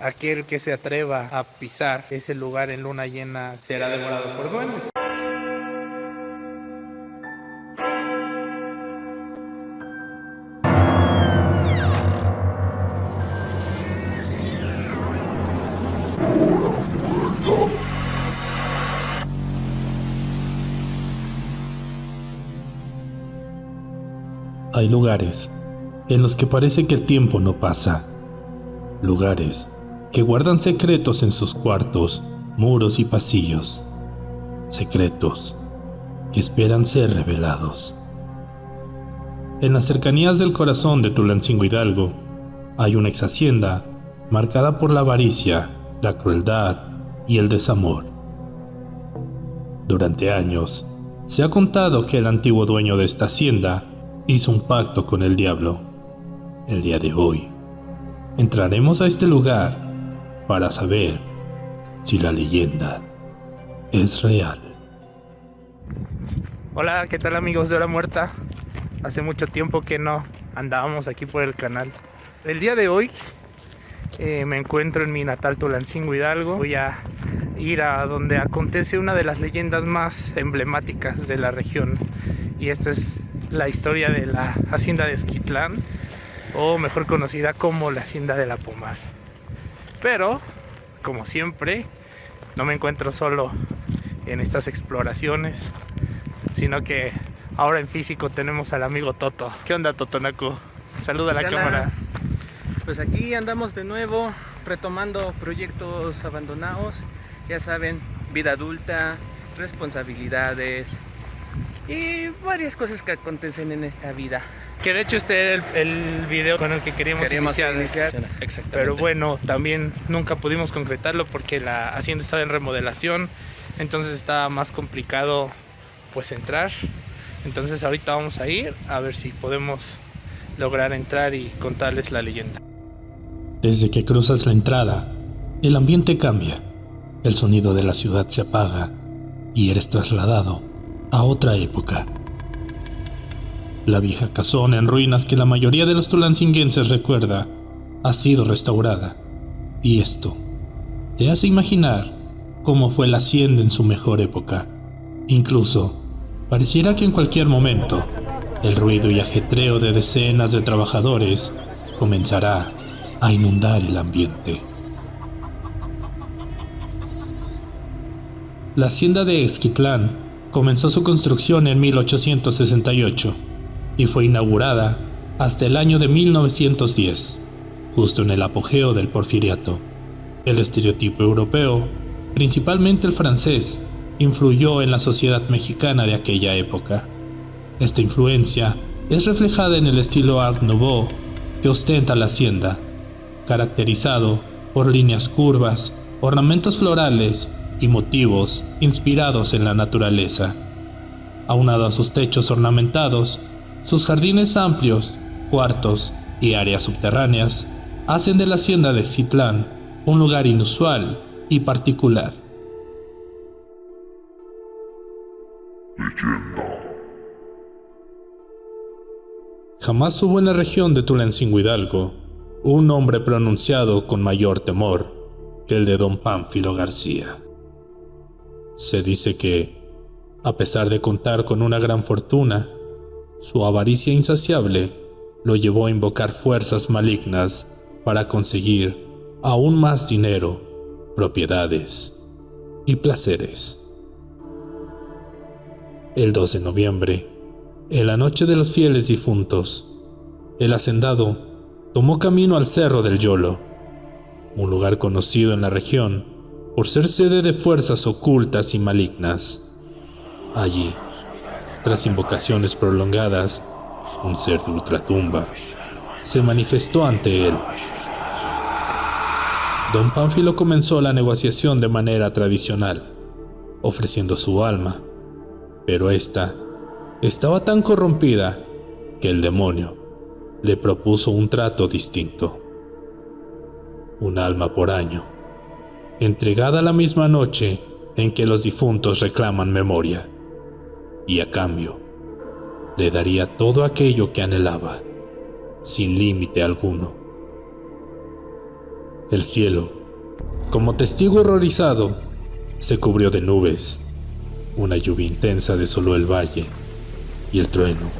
aquel que se atreva a pisar ese lugar en luna llena será devorado por duendes. Hay lugares en los que parece que el tiempo no pasa. Lugares que guardan secretos en sus cuartos, muros y pasillos. Secretos que esperan ser revelados. En las cercanías del corazón de Tulancingo Hidalgo hay una ex hacienda marcada por la avaricia, la crueldad y el desamor. Durante años se ha contado que el antiguo dueño de esta hacienda hizo un pacto con el diablo. El día de hoy entraremos a este lugar para saber si la leyenda es real. Hola, ¿qué tal amigos de Hora Muerta? Hace mucho tiempo que no andábamos aquí por el canal. El día de hoy me encuentro en mi natal Tulancingo Hidalgo. Voy a ir a donde acontece una de las leyendas más emblemáticas de la región. Y esta es la historia de la hacienda de Esquitlán, o mejor conocida como la hacienda de la Pomar. Pero, como siempre, no me encuentro solo en estas exploraciones, sino que ahora en físico tenemos al amigo Toto. ¿Qué onda, Totonaco? Saluda a la cámara. Pues aquí andamos de nuevo retomando proyectos abandonados. Ya saben, vida adulta, responsabilidades y varias cosas que acontecen en esta vida. Que de hecho este era el video con el que queríamos iniciar. Exactamente. Pero bueno, también nunca pudimos concretarlo porque la hacienda estaba en remodelación, entonces estaba más complicado pues entrar. Entonces ahorita vamos a ir a ver si podemos lograr entrar y contarles la leyenda. Desde que cruzas la entrada, el ambiente cambia, el sonido de la ciudad se apaga y eres trasladado a otra época. La vieja casona en ruinas que la mayoría de los tulancinguenses recuerda ha sido restaurada, y esto te hace imaginar cómo fue la hacienda en su mejor época. Incluso pareciera que en cualquier momento el ruido y ajetreo de decenas de trabajadores comenzará a inundar el ambiente. La hacienda de Esquitlán comenzó su construcción en 1868 y fue inaugurada hasta el año de 1910, justo en el apogeo del porfiriato. El estereotipo europeo, principalmente el francés, influyó en la sociedad mexicana de aquella época. Esta influencia es reflejada en el estilo Art Nouveau que ostenta la hacienda, caracterizado por líneas curvas, ornamentos florales y motivos inspirados en la naturaleza. Aunado a sus techos ornamentados, sus jardines amplios, cuartos y áreas subterráneas hacen de la hacienda de Esquitlán un lugar inusual y particular. Jamás hubo en la región de Tulancingo Hidalgo un nombre pronunciado con mayor temor que el de don Pánfilo García. Se dice que, a pesar de contar con una gran fortuna, su avaricia insaciable lo llevó a invocar fuerzas malignas para conseguir aún más dinero, propiedades y placeres. El 2 de noviembre, en la noche de los fieles difuntos, el hacendado tomó camino al Cerro del Yolo, un lugar conocido en la región por ser sede de fuerzas ocultas y malignas. Allí, tras invocaciones prolongadas, un ser de ultratumba se manifestó ante él. Don Pánfilo comenzó la negociación de manera tradicional, ofreciendo su alma, pero esta estaba tan corrompida que el demonio le propuso un trato distinto. Un alma por año, entregada la misma noche en que los difuntos reclaman memoria, y a cambio le daría todo aquello que anhelaba, sin límite alguno. El cielo, como testigo horrorizado, se cubrió de nubes. Una lluvia intensa desoló el valle y el trueno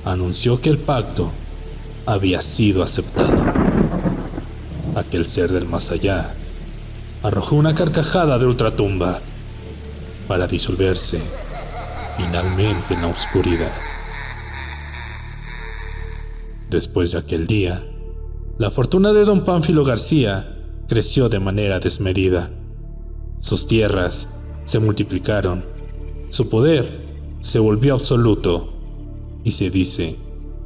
anunció que el pacto había sido aceptado. Aquel ser del más allá arrojó una carcajada de ultratumba para disolverse finalmente en la oscuridad. Después de aquel día, la fortuna de don Pánfilo García creció de manera desmedida. Sus tierras se multiplicaron, su poder se volvió absoluto y se dice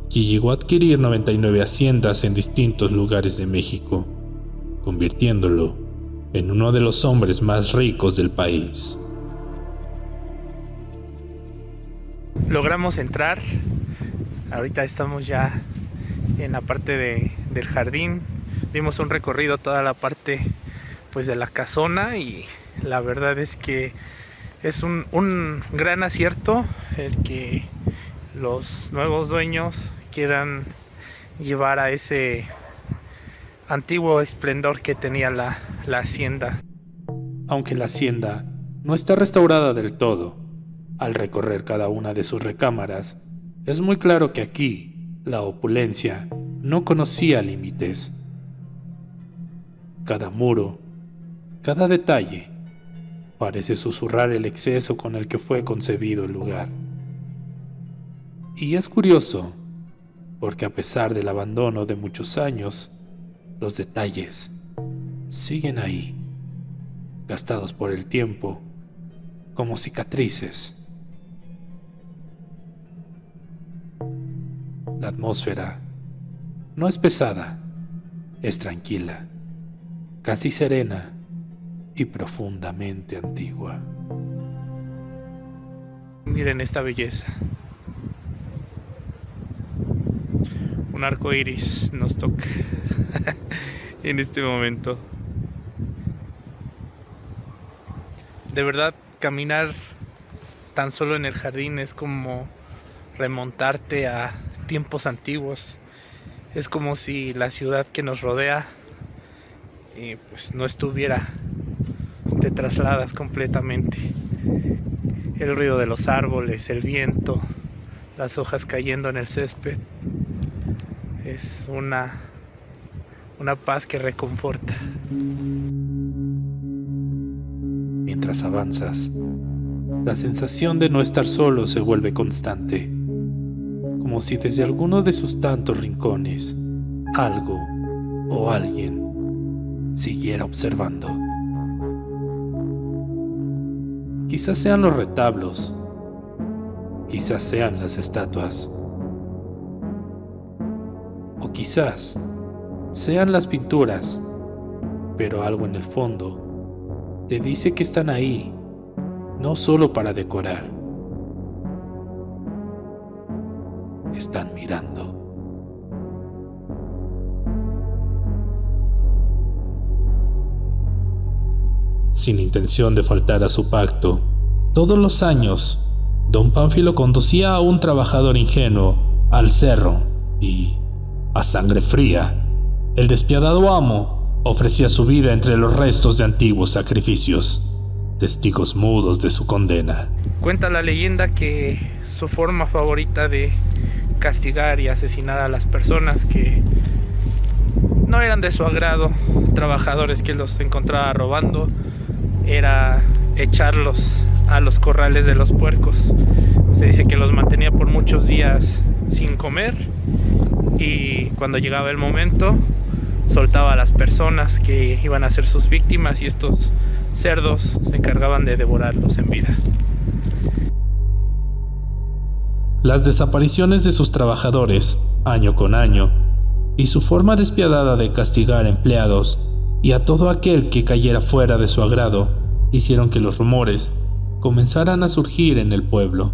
que llegó a adquirir 99 haciendas en distintos lugares de México, convirtiéndolo en uno de los hombres más ricos del país. Logramos entrar. Ahorita estamos ya en la parte del jardín. Dimos un recorrido toda la parte pues de la casona y la verdad es que es un gran acierto el que los nuevos dueños quieran llevar a ese antiguo esplendor que tenía la hacienda. Aunque la hacienda no está restaurada del todo, al recorrer cada una de sus recámaras, es muy claro que aquí la opulencia no conocía límites. Cada muro, cada detalle, parece susurrar el exceso con el que fue concebido el lugar. Y es curioso, porque a pesar del abandono de muchos años, los detalles siguen ahí, gastados por el tiempo, como cicatrices. La atmósfera no es pesada, es tranquila, casi serena y profundamente antigua. Miren esta belleza. Un arco iris nos toca en este momento. De verdad, caminar tan solo en el jardín es como remontarte a tiempos antiguos. Es como si la ciudad que nos rodea pues no estuviera. Te trasladas completamente. El ruido de los árboles, el viento, las hojas cayendo en el césped. Es una paz que reconforta. Mientras avanzas, la sensación de no estar solo se vuelve constante, como si desde alguno de sus tantos rincones, algo o alguien siguiera observando. Quizás sean los retablos, quizás sean las estatuas, o quizás sean las pinturas, pero algo en el fondo te dice que están ahí, no solo para decorar, están mirando. Sin intención de faltar a su pacto, todos los años, don Pánfilo conducía a un trabajador ingenuo al cerro y, a sangre fría, el despiadado amo ofrecía su vida entre los restos de antiguos sacrificios, testigos mudos de su condena. Cuenta la leyenda que su forma favorita de castigar y asesinar a las personas que no eran de su agrado, trabajadores que los encontraba robando, era echarlos a los corrales de los puercos. Se dice que los mantenía por muchos días sin comer y cuando llegaba el momento soltaba a las personas que iban a ser sus víctimas y estos cerdos se encargaban de devorarlos en vida. Las desapariciones de sus trabajadores, año con año, y su forma despiadada de castigar a empleados y a todo aquel que cayera fuera de su agrado, hicieron que los rumores comenzaran a surgir en el pueblo.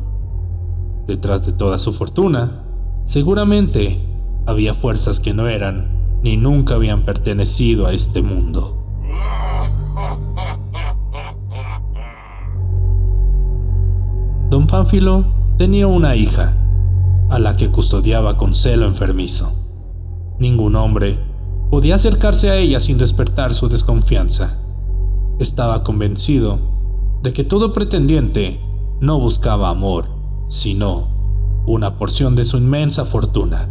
Detrás de toda su fortuna, seguramente había fuerzas que no eran ni nunca habían pertenecido a este mundo. Don Pánfilo tenía una hija, a la que custodiaba con celo enfermizo. Ningún hombre podía acercarse a ella sin despertar su desconfianza. Estaba convencido de que todo pretendiente no buscaba amor, sino una porción de su inmensa fortuna.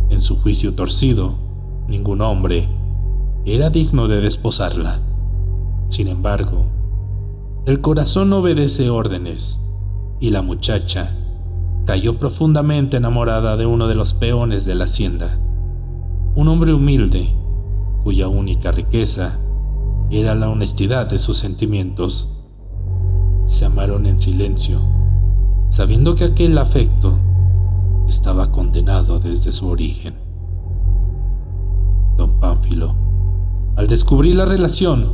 En su juicio torcido, ningún hombre era digno de desposarla. Sin embargo, el corazón obedece órdenes, y la muchacha cayó profundamente enamorada de uno de los peones de la hacienda, un hombre humilde, cuya única riqueza era la honestidad de sus sentimientos. Se amaron en silencio, sabiendo que aquel afecto estaba condenado desde su origen. Don Pánfilo, al descubrir la relación,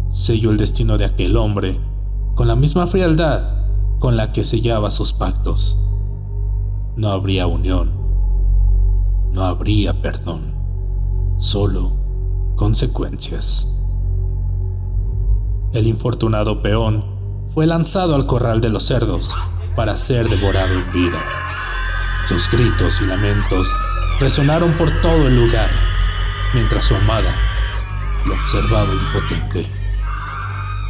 selló el destino de aquel hombre con la misma frialdad con la que sellaba sus pactos. No habría unión, no habría perdón, solo consecuencias. El infortunado peón fue lanzado al corral de los cerdos para ser devorado en vida. Sus gritos y lamentos resonaron por todo el lugar, mientras su amada lo observaba impotente,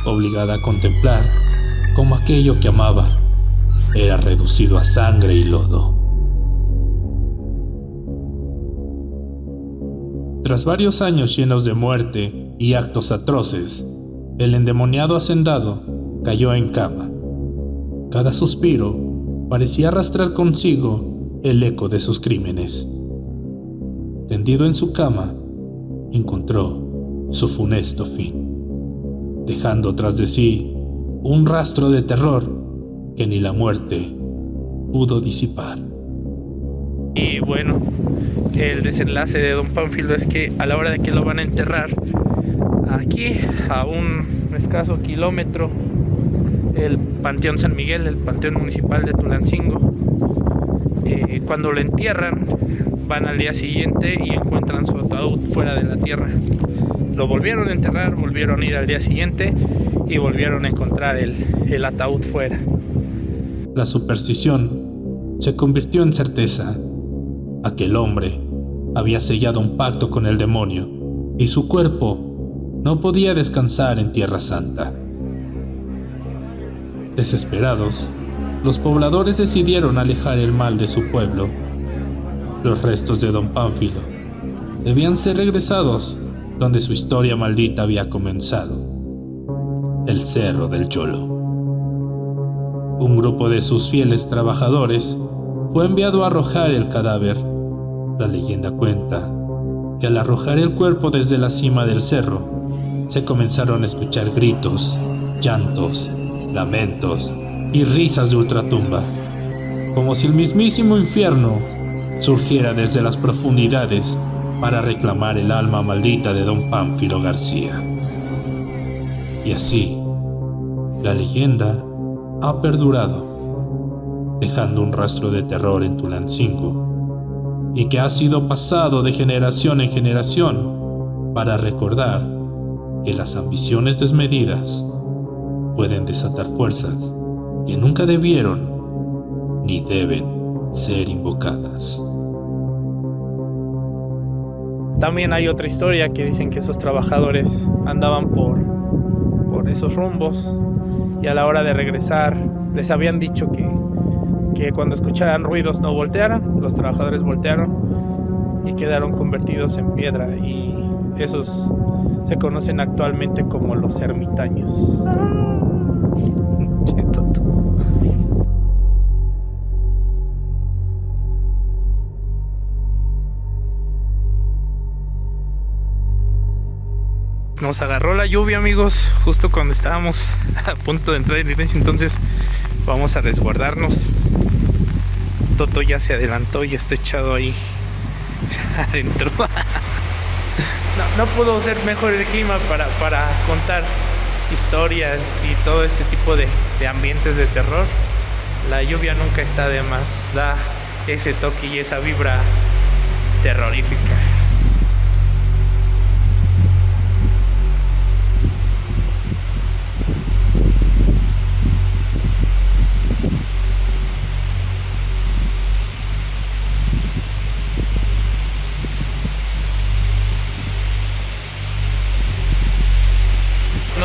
obligada a contemplar cómo aquello que amaba era reducido a sangre y lodo. Tras varios años llenos de muerte y actos atroces, el endemoniado hacendado cayó en cama. Cada suspiro parecía arrastrar consigo el eco de sus crímenes. Tendido en su cama, encontró su funesto fin, dejando tras de sí un rastro de terror que ni la muerte pudo disipar. Y bueno, el desenlace de Don Pánfilo es que a la hora de que lo van a enterrar, aquí a un escaso kilómetro, el Panteón San Miguel, el Panteón Municipal de Tulancingo, cuando lo entierran, van al día siguiente y encuentran su ataúd fuera de la tierra. Lo volvieron a enterrar, volvieron a ir al día siguiente y volvieron a encontrar el ataúd fuera. La superstición se convirtió en certeza. Aquel hombre había sellado un pacto con el demonio y su cuerpo no podía descansar en Tierra Santa. Desesperados, los pobladores decidieron alejar el mal de su pueblo. Los restos de Don Pánfilo debían ser regresados donde su historia maldita había comenzado: el Cerro del Yolo. Un grupo de sus fieles trabajadores fue enviado a arrojar el cadáver. La leyenda cuenta que al arrojar el cuerpo desde la cima del cerro, se comenzaron a escuchar gritos, llantos, lamentos y risas de ultratumba, como si el mismísimo infierno surgiera desde las profundidades para reclamar el alma maldita de Don Pánfilo García. Y así, la leyenda ha perdurado, dejando un rastro de terror en Tulancingo, y que ha sido pasado de generación en generación para recordar que las ambiciones desmedidas pueden desatar fuerzas que nunca debieron ni deben ser invocadas. También hay otra historia que dicen que esos trabajadores andaban por esos rumbos y a la hora de regresar les habían dicho que cuando escucharan ruidos no voltearan. Los trabajadores voltearon y quedaron convertidos en piedra, y esos se conocen actualmente como los ermitaños. Nos agarró la lluvia, amigos, justo cuando estábamos a punto de entrar en iglesia, entonces vamos a resguardarnos. Toto ya se adelantó y está echado ahí adentro. No pudo ser mejor el clima para contar historias y todo este tipo de ambientes de terror. La lluvia nunca está de más, da ese toque y esa vibra terrorífica.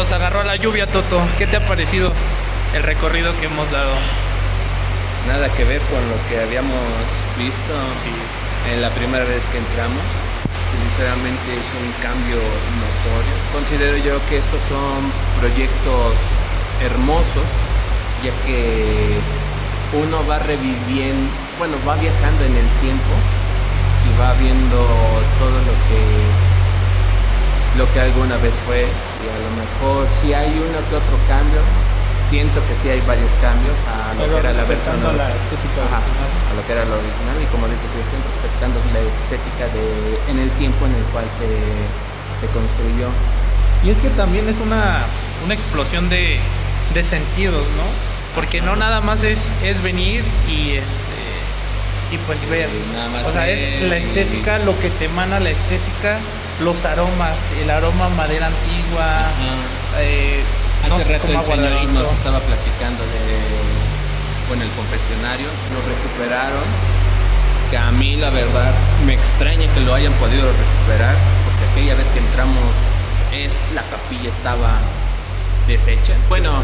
nos agarró la lluvia, Toto. ¿Qué te ha parecido el recorrido que hemos dado? Nada que ver con lo que habíamos visto en la primera vez que entramos. Sinceramente es un cambio notorio. Considero yo que estos son proyectos hermosos, ya que uno va reviviendo, bueno, va viajando en el tiempo y va viendo todo lo que alguna vez fue, y a lo mejor si hay uno que otro cambio, siento que sí hay varios cambios a lo que era la versión la estética original. a lo que era lo original, y como dice Cristian, respetando la estética en el tiempo en el cual se construyó. Y es que también es una explosión de sentidos, ¿no? Porque no nada más es venir y pues ver. Nada más o sea, es la estética, lo que te emana la estética, los aromas, el aroma madera antigua. Hace rato el señor nos estaba platicando el confesionario, lo recuperaron, que a mí la verdad me extraña que lo hayan podido recuperar, porque aquella vez que entramos la capilla estaba deshecha. Bueno,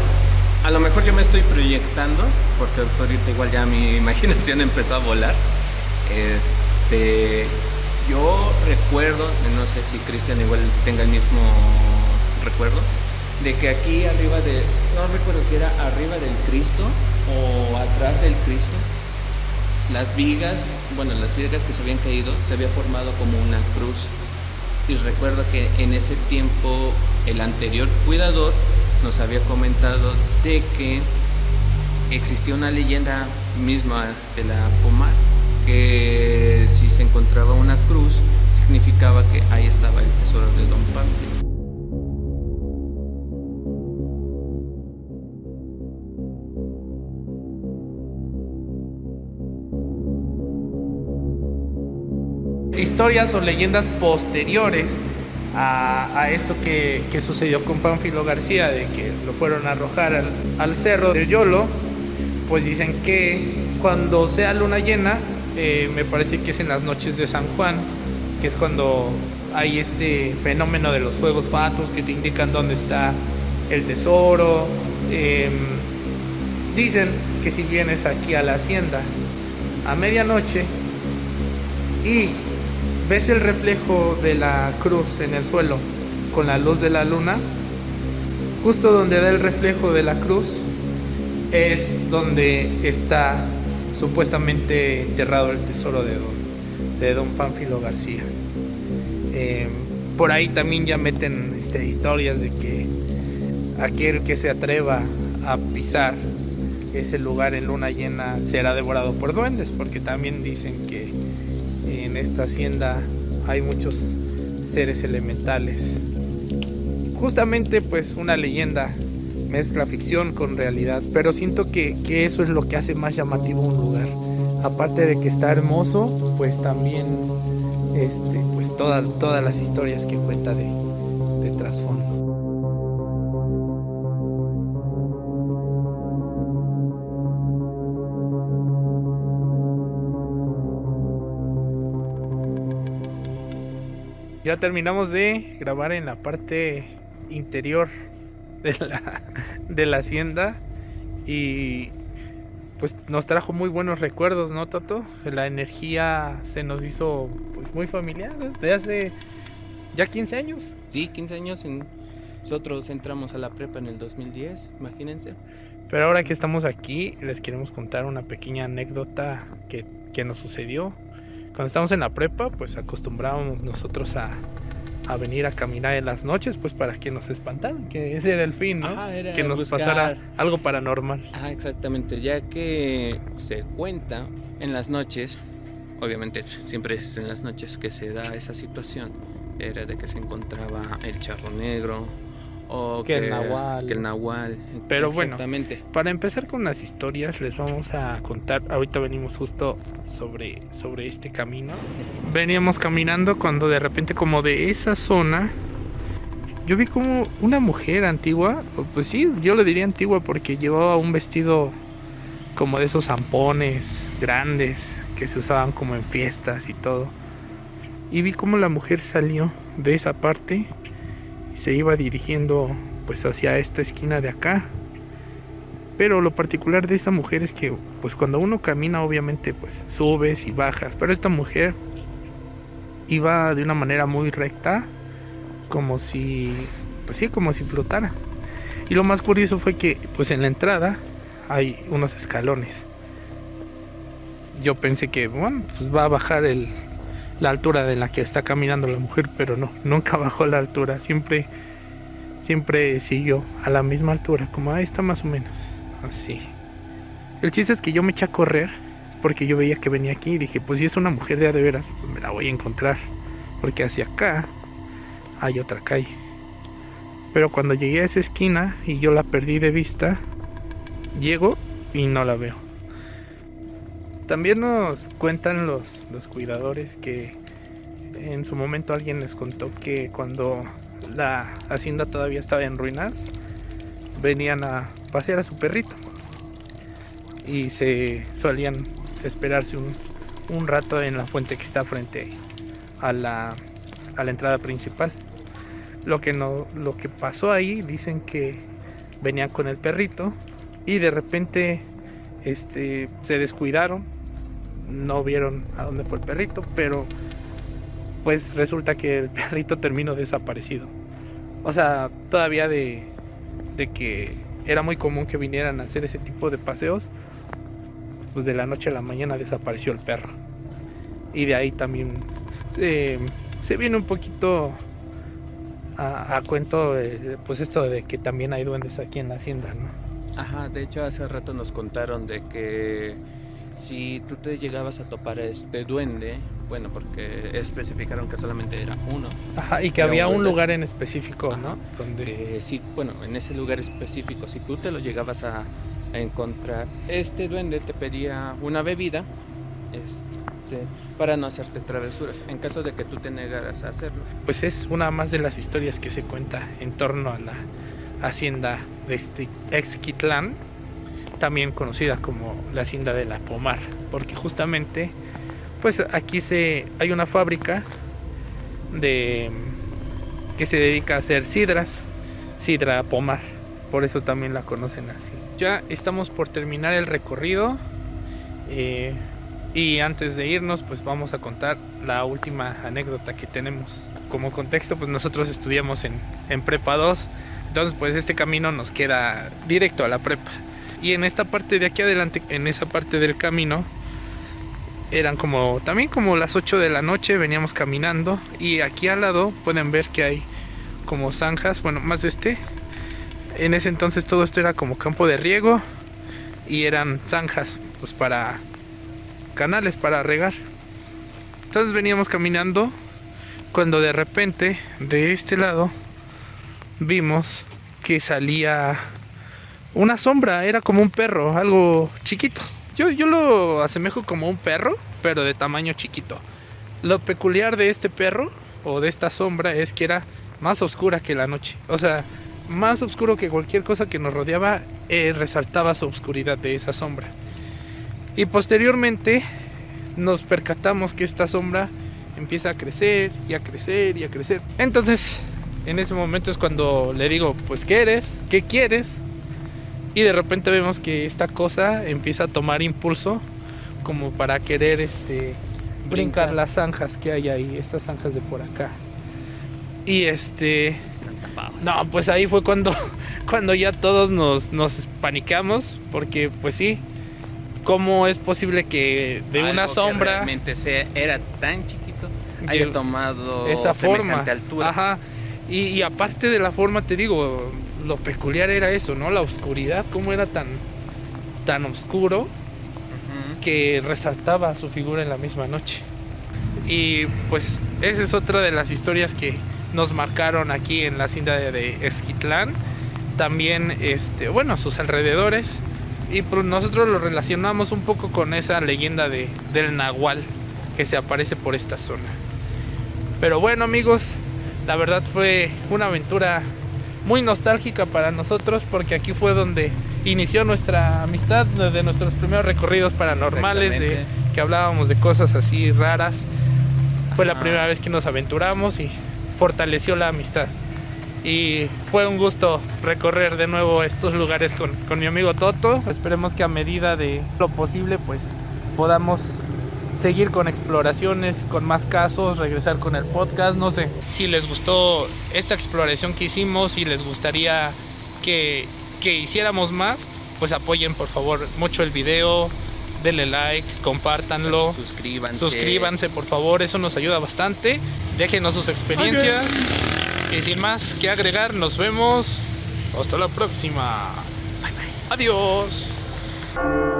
a lo mejor yo me estoy proyectando, porque ahorita igual ya mi imaginación empezó a volar. Yo recuerdo, no sé si Cristian igual tenga el mismo recuerdo, de que aquí arriba no recuerdo si era arriba del Cristo o atrás del Cristo, las vigas que se habían caído, se había formado como una cruz. Y recuerdo que en ese tiempo el anterior cuidador nos había comentado de que existía una leyenda misma de la Pomar, que si se encontraba una cruz significaba que ahí estaba el tesoro de Don Pánfilo. Historias o leyendas posteriores a esto que sucedió con Pánfilo García, de que lo fueron a arrojar al cerro del Yolo. Pues dicen que cuando sea luna llena, me parece que es en las noches de San Juan, que es cuando hay este fenómeno de los fuegos fatuos que te indican dónde está el tesoro. Dicen que si vienes aquí a la hacienda a medianoche y ves el reflejo de la cruz en el suelo con la luz de la luna, justo donde da el reflejo de la cruz es donde está supuestamente enterrado el tesoro de don Pánfilo García. Por ahí también ya meten historias de que aquel que se atreva a pisar ese lugar en luna llena será devorado por duendes, porque también dicen que en esta hacienda hay muchos seres elementales. Justamente pues una leyenda mezcla ficción con realidad, pero siento que eso es lo que hace más llamativo un lugar. Aparte de que está hermoso, pues también pues todas las historias que cuenta de trasfondo. Ya terminamos de grabar en la parte interior de la hacienda y pues nos trajo muy buenos recuerdos, ¿no, Toto? La energía se nos hizo pues muy familiar desde hace ya 15 años. Sí, 15 años. Nosotros entramos a la prepa en el 2010, imagínense. Pero ahora que estamos aquí, les queremos contar una pequeña anécdota que nos sucedió. Cuando estábamos en la prepa, pues acostumbrábamos nosotros a venir a caminar en las noches, pues para que nos espantaran, que ese era el fin, ¿no? Que nos pasara algo paranormal. Exactamente, ya que se cuenta en las noches, obviamente siempre es en las noches que se da esa situación, era de que se encontraba el charro negro o que el nahual. Pero bueno, para empezar con las historias les vamos a contar. Ahorita venimos justo sobre este camino. Veníamos caminando cuando de repente, como de esa zona, yo vi como una mujer antigua. Pues sí, yo le diría antigua porque llevaba un vestido como de esos zampones grandes que se usaban como en fiestas y todo. Y vi como la mujer salió de esa parte y se iba dirigiendo pues hacia esta esquina de acá. Pero lo particular de esta mujer es que pues cuando uno camina obviamente pues subes y bajas, pero esta mujer iba de una manera muy recta, como si, pues sí, como si flotara. Y lo más curioso fue que pues en la entrada hay unos escalones. Yo pensé que bueno, pues va a bajar la altura de la que está caminando la mujer, pero no, nunca bajó la altura, siempre siguió a la misma altura, como ahí está más o menos, así. El chiste es que yo me eché a correr porque yo veía que venía aquí y dije, pues si es una mujer de veras, pues me la voy a encontrar, porque hacia acá hay otra calle. Pero cuando llegué a esa esquina y yo la perdí de vista, llego y no la veo. También nos cuentan los cuidadores que en su momento alguien les contó que cuando la hacienda todavía estaba en ruinas, venían a pasear a su perrito y se solían esperarse un rato en la fuente que está frente a la entrada principal. Lo que pasó ahí, dicen que venían con el perrito y de repente se descuidaron, no vieron a dónde fue el perrito, pero pues resulta que el perrito terminó desaparecido. O sea, todavía de que era muy común que vinieran a hacer ese tipo de paseos, pues de la noche a la mañana desapareció el perro. Y de ahí también se viene un poquito a cuento, pues esto de que también hay duendes aquí en la hacienda, ¿no? Ajá, de hecho hace rato nos contaron de que si tú te llegabas a topar a este duende, bueno, porque especificaron que solamente era uno. Ajá, y que era había un duende. lugar en específico, Ajá, ¿no? Donde sí, bueno, en ese lugar específico, si tú te lo llegabas a encontrar, este duende te pedía una bebida para no hacerte travesuras, en caso de que tú te negaras a hacerlo. pues es una más de las historias que se cuenta en torno a la hacienda de Exquitlán, también conocida como la hacienda de la Pomar, porque justamente pues aquí hay una fábrica que se dedica a hacer sidra Pomar, por eso también la conocen así. Ya estamos por terminar el recorrido, y antes de irnos pues vamos a contar la última anécdota que tenemos. Como contexto, pues nosotros estudiamos en Prepa 2, entonces pues este camino nos queda directo a la prepa. Y en esta parte de aquí adelante, en esa parte del camino, eran también como las 8 de la noche, veníamos caminando y aquí al lado pueden ver que hay como zanjas, bueno, más en ese entonces todo esto era como campo de riego y eran zanjas pues para canales para regar. Entonces veníamos caminando cuando de repente de este lado vimos que salía una sombra, era como un perro, algo chiquito. Yo lo asemejo como un perro, pero de tamaño chiquito. Lo peculiar de este perro o de esta sombra es que era más oscura que la noche. O sea, más oscuro que cualquier cosa que nos rodeaba, resaltaba su oscuridad de esa sombra. Y posteriormente nos percatamos que esta sombra empieza a crecer y a crecer y a crecer. Entonces, en ese momento es cuando le digo, pues, ¿qué eres? ¿Qué quieres? Y de repente vemos que esta cosa empieza a tomar impulso como para querer brincar las zanjas que hay ahí, estas zanjas de por acá. Y Están tapados. no, pues ahí fue cuando ya todos nos panicamos, porque pues sí, ¿cómo es posible que de Algo una que sombra realmente era tan chiquito haya tomado esa forma? semejante altura? Ajá. Y aparte de la forma, te digo, lo peculiar era eso, ¿no? La oscuridad, cómo era tan oscuro que resaltaba su figura en la misma noche. Y pues esa es otra de las historias que nos marcaron aquí en la hacienda de Exquitlán. También, bueno, sus alrededores. Y pues nosotros lo relacionamos un poco con esa leyenda del Nahual que se aparece por esta zona. Pero bueno, amigos, la verdad fue una aventura muy nostálgica para nosotros, porque aquí fue donde inició nuestra amistad, de nuestros primeros recorridos paranormales, de que hablábamos de cosas así raras. Fue la primera vez que nos aventuramos y fortaleció la amistad. Y fue un gusto recorrer de nuevo estos lugares con mi amigo Toto. Esperemos que a medida de lo posible pues podamos seguir con exploraciones, con más casos, regresar con el podcast. No sé si les gustó esta exploración que hicimos, si les gustaría que hiciéramos más, pues apoyen por favor mucho el video, denle like, compártanlo, suscríbanse por favor, eso nos ayuda bastante. Déjenos sus experiencias. Y sin más que agregar, nos vemos hasta la próxima. Bye bye. Adiós.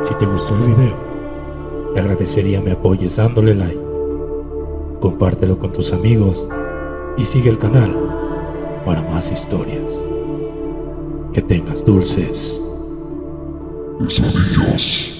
Si te gustó el video, te agradecería me apoyes dándole like, compártelo con tus amigos y sigue el canal para más historias. Que tengas dulces pesadillas.